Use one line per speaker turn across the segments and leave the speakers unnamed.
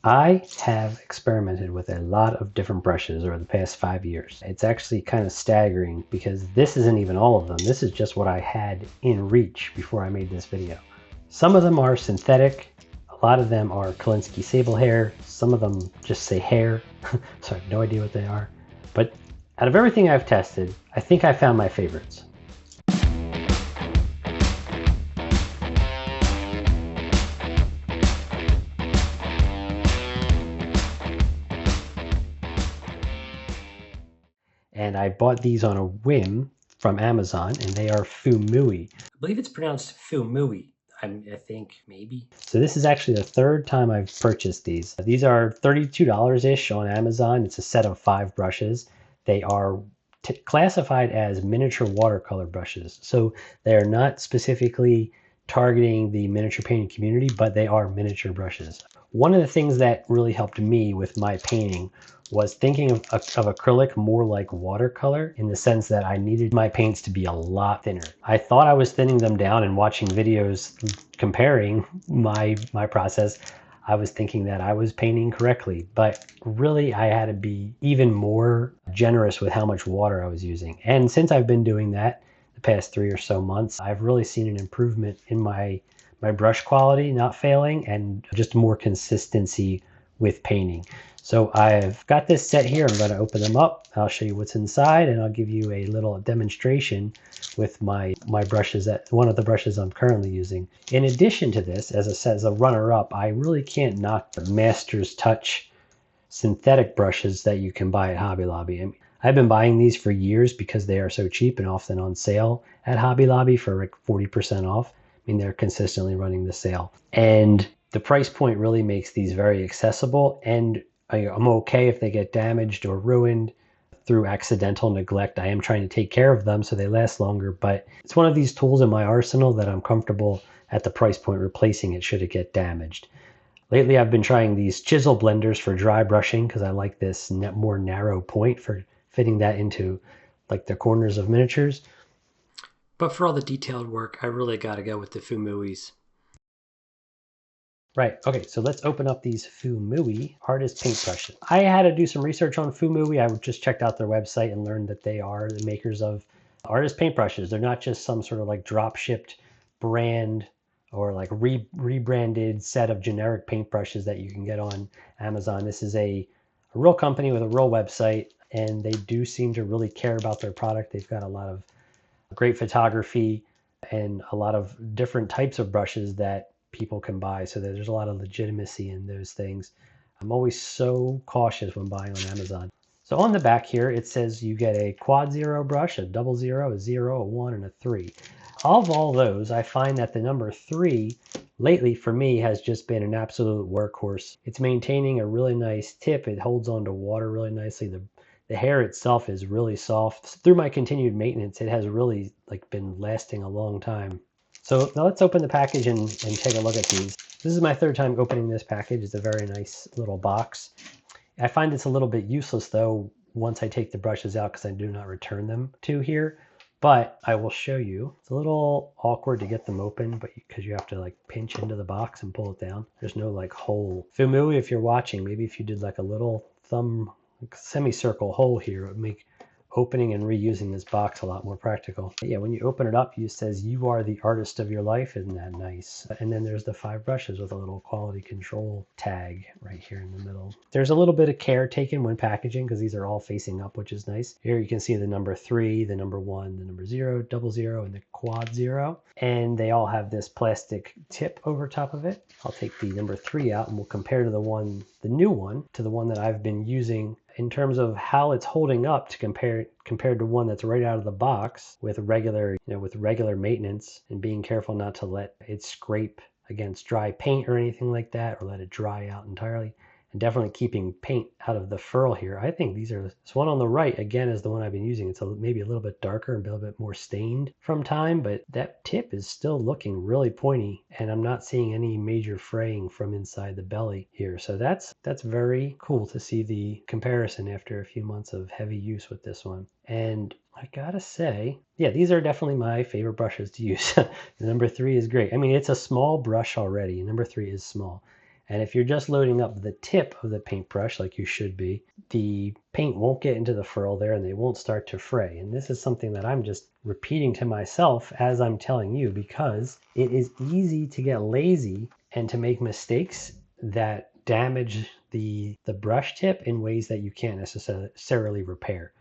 I have experimented with a lot of different brushes over the past 5 years. It's actually kind of staggering because this isn't even all of them. This is just what I had in reach before I made this video. Some of them are synthetic. A lot of them are Kolinsky sable hair. Some of them just say hair, so I have no idea what they are. But out of everything I've tested, I think I found my favorites. And I bought these on a whim from Amazon, and they are Fuumuui. I believe it's pronounced Fuumuui. I think maybe. So this is actually the third time I've purchased these. These are $32-ish on Amazon. It's a set of 5 brushes. They are classified as miniature watercolor brushes. So they are not specifically targeting the miniature painting community, but they are miniature brushes. One of the things that really helped me with my painting was thinking of acrylic more like watercolor, in the sense that I needed my paints to be a lot thinner. I thought I was thinning them down, and watching videos comparing my process, I was thinking that I was painting correctly, but really I had to be even more generous with how much water I was using. And since I've been doing that the past 3 or so months, I've really seen an improvement in my brush quality not failing, and just more consistency with painting. So I've got this set here. I'm going to open them up. I'll show you what's inside, and I'll give you a little demonstration with my brushes, that one of the brushes I'm currently using. In addition to this, as I said, as a runner-up, I really can't knock the Master's Touch synthetic brushes that you can buy at Hobby Lobby. I've been buying these for years because they are so cheap and often on sale at Hobby Lobby for like 40% off. I mean, they're consistently running the sale. And the price point really makes these very accessible, and I'm okay if they get damaged or ruined through accidental neglect. I am trying to take care of them so they last longer, but it's one of these tools in my arsenal that I'm comfortable at the price point replacing it should it get damaged. Lately, I've been trying these chisel blenders for dry brushing because I like this more narrow point for fitting that into like the corners of miniatures. But for all the detailed work, I really got to go with the Fuumui's. Right, okay, so let's open up these Fuumuui artist paintbrushes. I had to do some research on Fuumuui. I just checked out their website and learned that they are the makers of artist paintbrushes. They're not just some sort of like drop shipped brand or like rebranded set of generic paintbrushes that you can get on Amazon. This is a real company with a real website, and they do seem to really care about their product. They've got a lot of great photography and a lot of different types of brushes that people can buy, so that there's a lot of legitimacy in those things. I'm always so cautious when buying on Amazon. So on the back here, it says you get a quad 0 brush, a double 0, a 0, a 1, and a 3. Of all those, I find that the number 3 lately for me has just been an absolute workhorse. It's maintaining a really nice tip. It holds on to water really nicely. The hair itself is really soft. Through my continued maintenance, it has really been lasting a long time. So now let's open the package and take a look at these. This is my third time opening this package. It's a very nice little box. I find it's a little bit useless though once I take the brushes out, because I do not return them to here. But I will show you. It's a little awkward to get them open, but because you have to like pinch into the box and pull it down. There's no like hole. Fuumuui, if you're watching, maybe if you did like a little thumb semicircle hole here, it would make opening and reusing this box a lot more practical. But yeah, when you open it up, it says you are the artist of your life. Isn't that nice? And then there's the 5 brushes with a little quality control tag right here in the middle. There's a little bit of care taken when packaging because these are all facing up, which is nice. Here you can see the number 3, the number 1, the number 0, double 0, and the quad 0. And they all have this plastic tip over top of it. I'll take the number 3 out and we'll compare to the new one, to the one that I've been using in terms of how it's holding up to compared to one that's right out of the box with regular maintenance, and being careful not to let it scrape against dry paint or anything like that, or let it dry out entirely. And definitely keeping paint out of the furl here. I think this one on the right, again, is the one I've been using. It's maybe a little bit darker and a little bit more stained from time, but that tip is still looking really pointy, and I'm not seeing any major fraying from inside the belly here. So that's very cool to see the comparison after a few months of heavy use with this one. And I gotta say, yeah, these are definitely my favorite brushes to use. The number 3 is great. I mean, it's a small brush already. Number 3 is small. And if you're just loading up the tip of the paintbrush like you should be, the paint won't get into the ferrule there and they won't start to fray. And this is something that I'm just repeating to myself as I'm telling you, because it is easy to get lazy and to make mistakes that damage the brush tip in ways that you can't necessarily repair.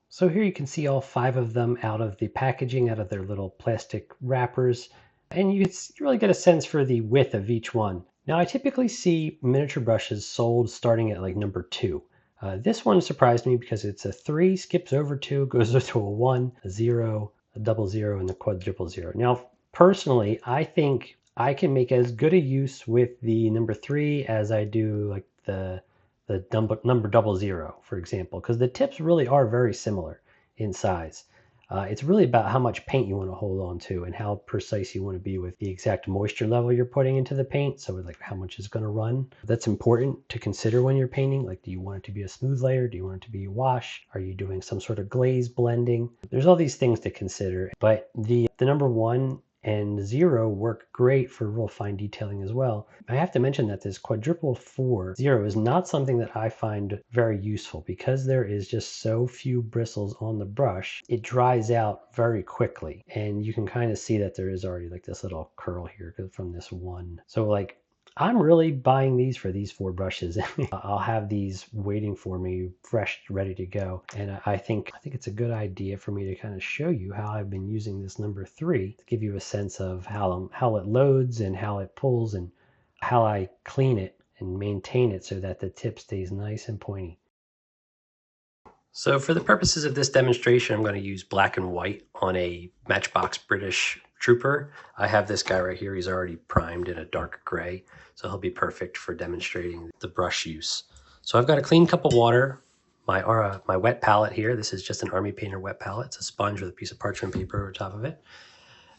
So here you can see all 5 of them out of the packaging, out of their little plastic wrappers, and you really get a sense for the width of each one. Now I typically see miniature brushes sold starting at like number 2. This one surprised me because it's a 3, skips over 2, goes to a 1, a 0, a double 0, and a quadruple 0. Now personally, I think I can make as good a use with the number 3 as I do like the number double 0, for example, because the tips really are very similar in size. It's really about how much paint you want to hold on to and how precise you want to be with the exact moisture level you're putting into the paint. So like how much is going to run. That's important to consider when you're painting. Like, do you want it to be a smooth layer? Do you want it to be a wash? Are you doing some sort of glaze blending? There's all these things to consider, but the number 1 and 0 work great for real fine detailing as well. I have to mention that this quadruple 4 0 is not something that I find very useful because there is just so few bristles on the brush. It dries out very quickly, and you can kind of see that there is already like this little curl here from this one. So like, I'm really buying these for these 4 brushes. I'll have these waiting for me fresh, ready to go. And I think it's a good idea for me to kind of show you how I've been using this number 3 to give you a sense of how it loads and how it pulls and how I clean it and maintain it so that the tip stays nice and pointy. So for the purposes of this demonstration, I'm going to use black and white on a Matchbox British Trooper. I have this guy right here. He's already primed in a dark gray, so he'll be perfect for demonstrating the brush use. So I've got a clean cup of water, my wet palette here. This is just an Army Painter wet palette. It's a sponge with a piece of parchment paper over top of it.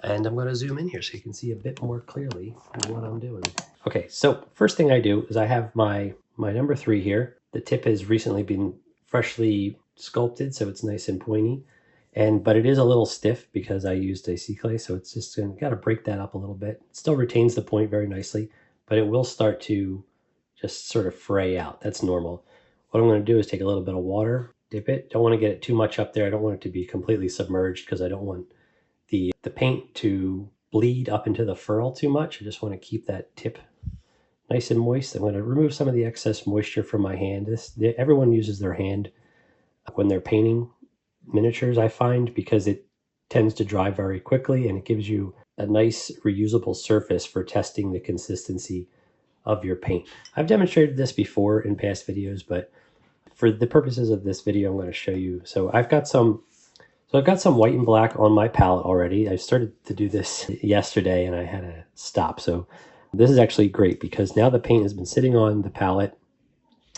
And I'm going to zoom in here so you can see a bit more clearly what I'm doing. Okay, so first thing I do is I have my number 3 here. The tip has recently been freshly sculpted, so it's nice and pointy. But it is a little stiff because I used a C-clay, so it's just got to break that up a little bit. It still retains the point very nicely, but it will start to just sort of fray out. That's normal. What I'm going to do is take a little bit of water, dip it. Don't want to get it too much up there. I don't want it to be completely submerged because I don't want the paint to bleed up into the ferrule too much. I just want to keep that tip nice and moist. I'm going to remove some of the excess moisture from my hand. Everyone uses their hand when they're painting miniatures, I find, because it tends to dry very quickly and it gives you a nice reusable surface for testing the consistency of your paint. I've demonstrated this before in past videos, but for the purposes of this video, I'm going to show you. So I've got some white and black on my palette already. I started to do this yesterday and I had to stop. So this is actually great because now the paint has been sitting on the palette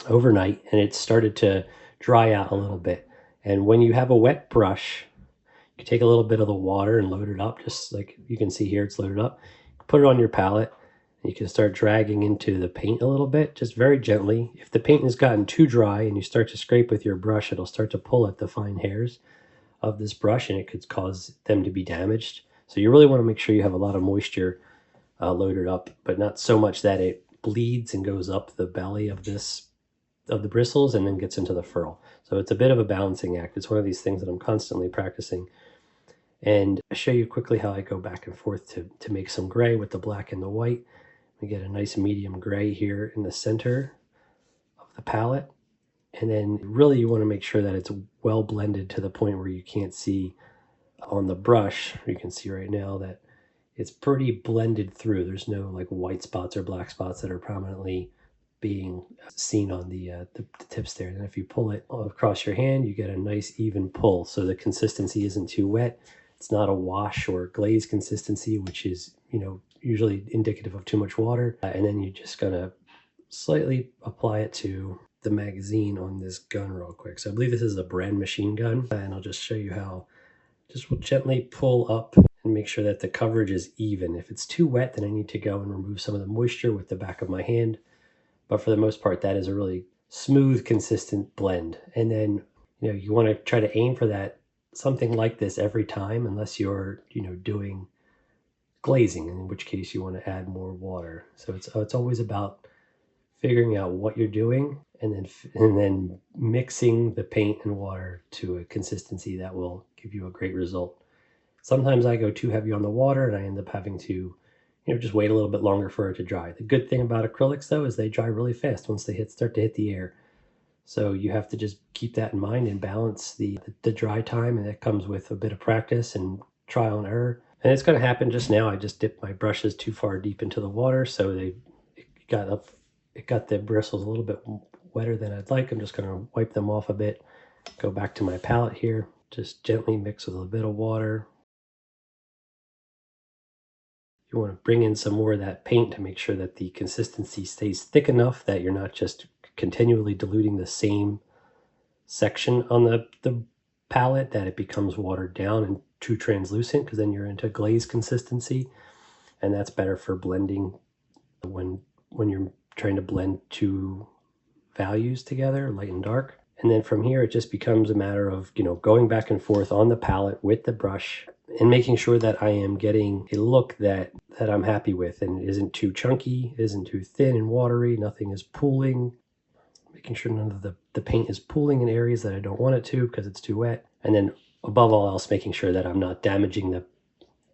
overnight and it's started to dry out a little bit. And when you have a wet brush, you take a little bit of the water and load it up, just like you can see here, it's loaded up. Put it on your palette and you can start dragging into the paint a little bit, just very gently. If the paint has gotten too dry and you start to scrape with your brush, it'll start to pull at the fine hairs of this brush and it could cause them to be damaged. So you really want to make sure you have a lot of moisture loaded up, but not so much that it bleeds and goes up the belly of the bristles and then gets into the ferrule. So it's a bit of a balancing act. It's one of these things that I'm constantly practicing. And I'll show you quickly how I go back and forth to make some gray with the black and the white. We get a nice medium gray here in the center of the palette. And then really you want to make sure that it's well blended to the point where you can't see on the brush. You can see right now that it's pretty blended through. There's no like white spots or black spots that are prominently being seen on the tips there. And if you pull it across your hand, you get a nice even pull. So the consistency isn't too wet. It's not a wash or glaze consistency, which is, usually indicative of too much water. And then you're just gonna slightly apply it to the magazine on this gun real quick. So I believe this is a brand machine gun, and I'll just show you how. Just will gently pull up and make sure that the coverage is even. If it's too wet, then I need to go and remove some of the moisture with the back of my hand. But for the most part, that is a really smooth, consistent blend. And then, you want to try to aim for that, something like this every time, unless you're, doing glazing, in which case you want to add more water. So it's always about figuring out what you're doing, and then mixing the paint and water to a consistency that will give you a great result. Sometimes I go too heavy on the water and I end up having to, just wait a little bit longer for it to dry. The good thing about acrylics though is they dry really fast once they start to hit the air. So you have to just keep that in mind and balance the dry time, and that comes with a bit of practice and trial and error. And it's going to happen just now. I just dipped my brushes too far deep into the water, so it got the bristles a little bit wetter than I'd like. I'm just going to wipe them off a bit. Go back to my palette here. Just gently mix with a bit of water. You want to bring in some more of that paint to make sure that the consistency stays thick enough that you're not just continually diluting the same section on the palette, that it becomes watered down and too translucent, because then you're into glaze consistency, and that's better for blending when you're trying to blend two values together, light and dark. And then from here, it just becomes a matter of, going back and forth on the palette with the brush and making sure that I am getting a look that I'm happy with, and it isn't too chunky, it isn't too thin and watery, nothing is pooling. Making sure none of the paint is pooling in areas that I don't want it to because it's too wet. And then above all else, making sure that I'm not damaging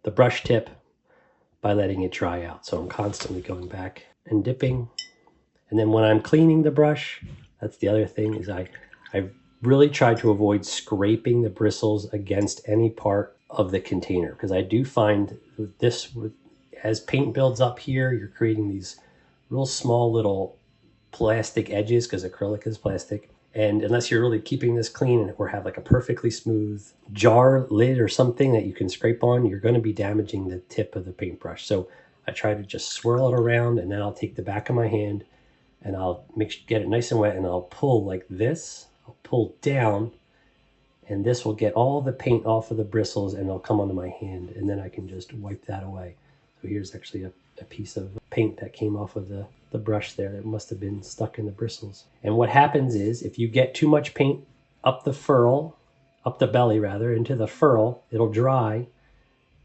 the brush tip by letting it dry out. So I'm constantly going back and dipping. And then when I'm cleaning the brush, that's the other thing, is I really try to avoid scraping the bristles against any part of the container, because I do find this, as paint builds up here, you're creating these real small little plastic edges, because acrylic is plastic. And unless you're really keeping this clean or have like a perfectly smooth jar lid or something that you can scrape on, you're going to be damaging the tip of the paintbrush. So I try to just swirl it around, and then I'll take the back of my hand and I'll get it nice and wet, and I'll pull like this. I'll pull down, and this will get all the paint off of the bristles, and it'll come onto my hand, and then I can just wipe that away. So here's actually a piece of paint that came off of the brush there that must have been stuck in the bristles. And what happens is, if you get too much paint up the belly rather, into the furl, it'll dry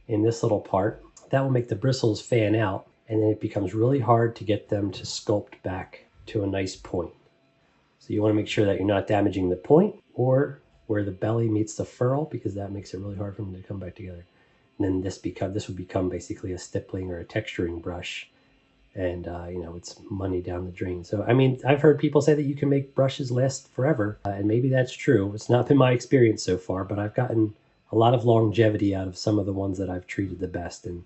in this little part. That will make the bristles fan out, and then it becomes really hard to get them to sculpt back to a nice point. So you want to make sure that you're not damaging the point or where the belly meets the furl, because that makes it really hard for them to come back together. And then this would become basically a stippling or a texturing brush, and it's money down the drain. So I mean, I've heard people say that you can make brushes last forever, and maybe that's true. It's not been my experience so far, but I've gotten a lot of longevity out of some of the ones that I've treated the best, and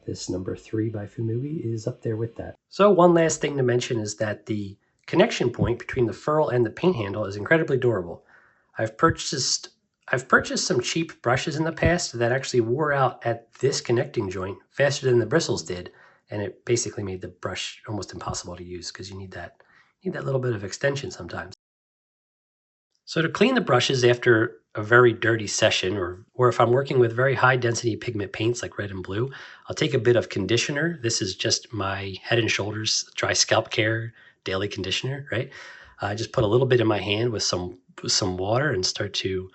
this number 3 by Fuumuui is up there with that. So one last thing to mention is that the connection point between the furl and the paint handle is incredibly durable. I've purchased some cheap brushes in the past that actually wore out at this connecting joint faster than the bristles did, and it basically made the brush almost impossible to use, because you need that little bit of extension sometimes. So to clean the brushes after a very dirty session, or if I'm working with very high density pigment paints like red and blue, I'll take a bit of conditioner. This is just my Head and Shoulders Dry Scalp Care Daily Conditioner, right? I just put a little bit in my hand with some water and start to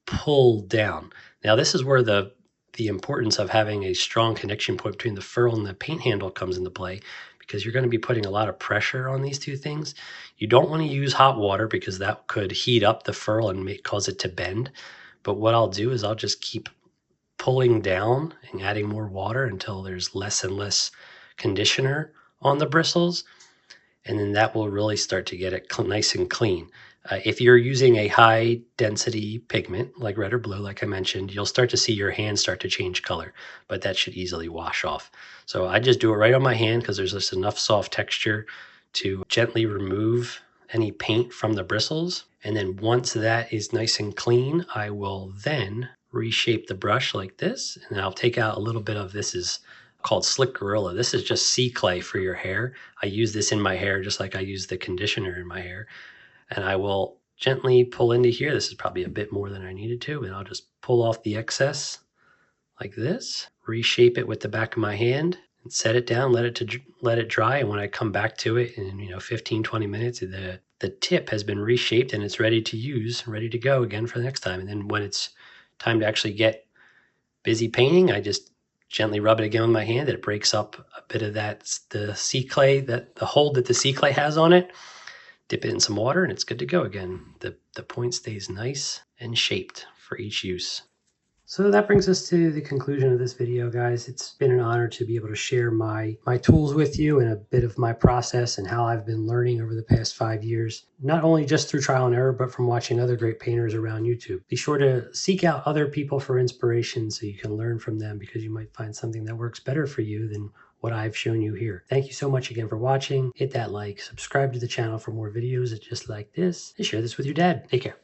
pull down. Now this is where the importance of having a strong connection point between the furl and the paint handle comes into play, because you're going to be putting a lot of pressure on these two things. You don't want to use hot water, because that could heat up the furl and cause it to bend. But what I'll do is I'll just keep pulling down and adding more water until there's less and less conditioner on the bristles. And then that will really start to get it nice and clean. If you're using a high density pigment like red or blue, like I mentioned, you'll start to see your hands start to change color, but that should easily wash off. So I just do it right on my hand, because there's just enough soft texture to gently remove any paint from the bristles. And then once that is nice and clean, I will then reshape the brush like this, and I'll take out a little bit of, this is called Slick Gorilla. This is just sea clay for your hair. I use this in my hair just like I use the conditioner in my hair. And I will gently pull into here. This is probably a bit more than I needed to, and I'll just pull off the excess like this, reshape it with the back of my hand, and set it down, let it dry. And when I come back to it in 15, 20 minutes, the tip has been reshaped and it's ready to use, ready to go again for the next time. And then when it's time to actually get busy painting, I just gently rub it again with my hand, and it breaks up a bit of the sea clay, the hold that the sea clay has on it. Dip it in some water and it's good to go again. The point stays nice and shaped for each use. So that brings us to the conclusion of this video, guys. It's been an honor to be able to share my tools with you and a bit of my process and how I've been learning over the past 5 years, not only just through trial and error, but from watching other great painters around YouTube. Be sure to seek out other people for inspiration so you can learn from them, because you might find something that works better for you than what I've shown you here. Thank you so much again for watching. Hit that like, subscribe to the channel for more videos just like this, and share this with your dad. Take care.